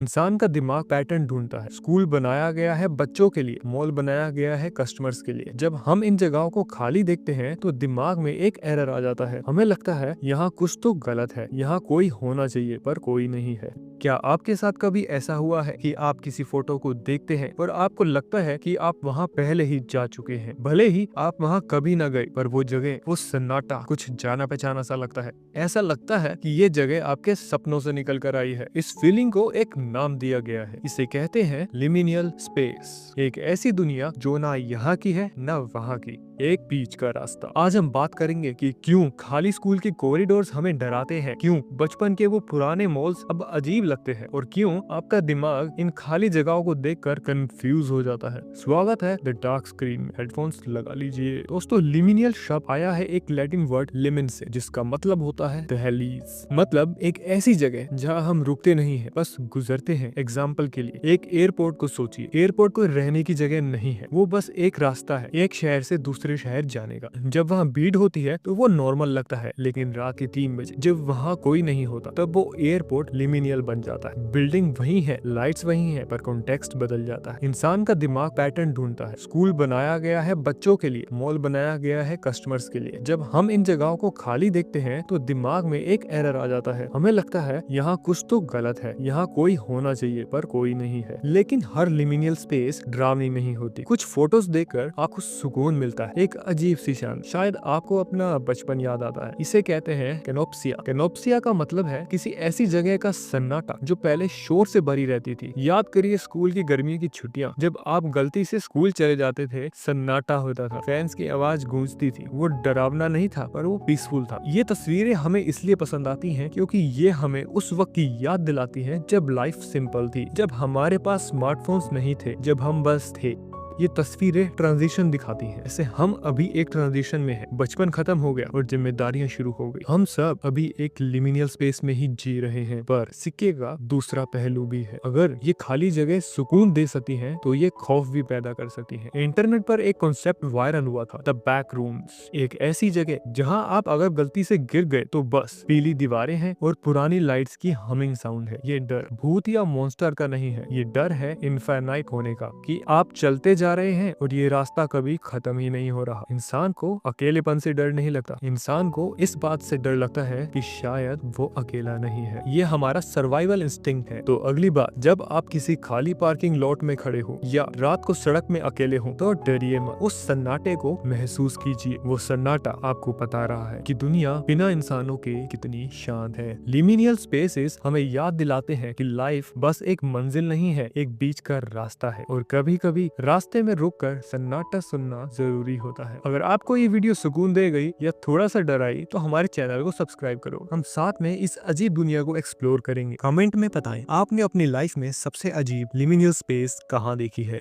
इंसान का दिमाग पैटर्न ढूंढता है। स्कूल बनाया गया है बच्चों के लिए, मॉल बनाया गया है कस्टमर्स के लिए। जब हम इन जगहों को खाली देखते हैं तो दिमाग में एक एरर आ जाता है। हमें लगता है यहाँ कुछ तो गलत है, यहाँ कोई होना चाहिए पर कोई नहीं है। क्या आपके साथ कभी ऐसा हुआ है कि आप किसी फोटो को देखते हैं और आपको लगता है कि आप वहाँ पहले ही जा चुके हैं, भले ही आप वहाँ कभी न गए, पर वो जगह, वो सन्नाटा कुछ जाना पहचाना सा लगता है। ऐसा लगता है कि ये जगह आपके सपनों से निकल कर आई है। इस फीलिंग को एक नाम दिया गया है, इसे कहते हैं लिमिनियल स्पेस। एक ऐसी दुनिया जो ना यहाँ की है ना वहाँ की, एक बीच का रास्ता। आज हम बात करेंगे कि क्यों खाली स्कूल के कॉरिडोर्स हमें डराते हैं, क्यों बचपन के वो पुराने मॉल्स अब अजीब लगते हैं, और क्यों आपका दिमाग इन खाली जगहों को देखकर कंफ्यूज हो जाता है। स्वागत है द डार्क स्क्रीन में। हेडफोन्स लगा लीजिए। दोस्तों, लिमिनियल शब्द आया है एक लैटिन वर्ड लिमिन से, जिसका मतलब होता है दहलीज। मतलब एक ऐसी जगह जहाँ हम रुकते नहीं है, बस गुजरते हैं। एग्जाम्पल के लिए एक एयरपोर्ट को सोचिए। एयरपोर्ट कोई रहने की जगह नहीं है, वो बस एक रास्ता है एक शहर से दूसरे शहर जाने का। जब वहाँ भीड़ होती है तो वो नॉर्मल लगता है, लेकिन रात के 3 बजे जब वहाँ कोई नहीं होता तब वो एयरपोर्ट लिमिनियल बन जाता है। बिल्डिंग वही है, लाइट्स वही है, पर कॉन्टेक्स्ट बदल जाता है। इंसान का दिमाग पैटर्न ढूंढता है। स्कूल बनाया गया है बच्चों के लिए, मॉल बनाया गया है कस्टमर्स के लिए। जब हम इन जगहों को खाली देखते हैं तो दिमाग में एक एरर आ जाता है। हमें लगता है यहाँ कुछ तो गलत है, यहाँ कोई होना चाहिए पर कोई नहीं है। लेकिन हर लिमिनियल स्पेस डरावनी नहीं होती। कुछ फोटोज देखकर आपको सुकून मिलता है, एक अजीब सी शान। शायद आपको अपना बचपन याद आता है। इसे कहते हैं कैनोप्सिया। कैनोप्सिया का मतलब है किसी ऐसी जगह का सन्नाटा जो पहले शोर से भरी रहती थी। याद करिए स्कूल की गर्मियों की छुट्टियां, जब आप गलती से स्कूल चले जाते थे, सन्नाटा होता था, फैंस की आवाज गूंजती थी। वो डरावना नहीं था पर वो पीसफुल था। ये तस्वीरें हमें इसलिए पसंद आती हैं क्योंकि ये हमें उस वक्त की याद दिलाती हैं जब लाइफ सिंपल थी, जब हमारे पास स्मार्टफोन्स नहीं थे, जब हम बस थे। ये तस्वीरें ट्रांजिशन दिखाती हैं। जैसे हम अभी एक ट्रांजिशन में हैं, बचपन खत्म हो गया और जिम्मेदारियां शुरू हो गई। हम सब अभी एक लिमिनियल स्पेस में ही जी रहे हैं, पर सिक्के का दूसरा पहलू भी है। अगर ये खाली जगह सुकून दे सकती हैं, तो ये खौफ भी पैदा कर सकती हैं। इंटरनेट पर एक कॉन्सेप्ट वायरल हुआ था, द बैक रूम्स। एक ऐसी जगह जहां आप अगर गलती से गिर गए तो बस पीली दीवारें हैं और पुरानी लाइट्स की हमिंग साउंड है। ये डर भूत या मॉन्स्टर का नहीं है, ये डर है इनफाइनाइट होने का, कि आप चलते जा रहे हैं और ये रास्ता कभी खत्म ही नहीं हो रहा। इंसान को अकेलेपन से डर नहीं लगता, इंसान को इस बात से डर लगता है कि शायद वो अकेला नहीं है। ये हमारा सर्वाइवल इंस्टिंक्ट है। तो अगली बार जब आप किसी खाली पार्किंग लॉट में खड़े हो या रात को सड़क में अकेले हो, तो डरिए मत। उस सन्नाटे को महसूस कीजिए। वो सन्नाटा आपको बता रहा है कि दुनिया बिना इंसानों के कितनी शांत है। लिमिनियल स्पेसेस हमें याद दिलाते हैं कि लाइफ बस एक मंजिल नहीं है, एक बीच का रास्ता है, और कभी कभी रास्ते में रुककर सन्नाटा सुनना जरूरी होता है। अगर आपको ये वीडियो सुकून दे गई या थोड़ा सा डराई, तो हमारे चैनल को सब्सक्राइब करो। हम साथ में इस अजीब दुनिया को एक्सप्लोर करेंगे। कमेंट में बताएं आपने अपनी लाइफ में सबसे अजीब लिमिनियल स्पेस कहाँ देखी है।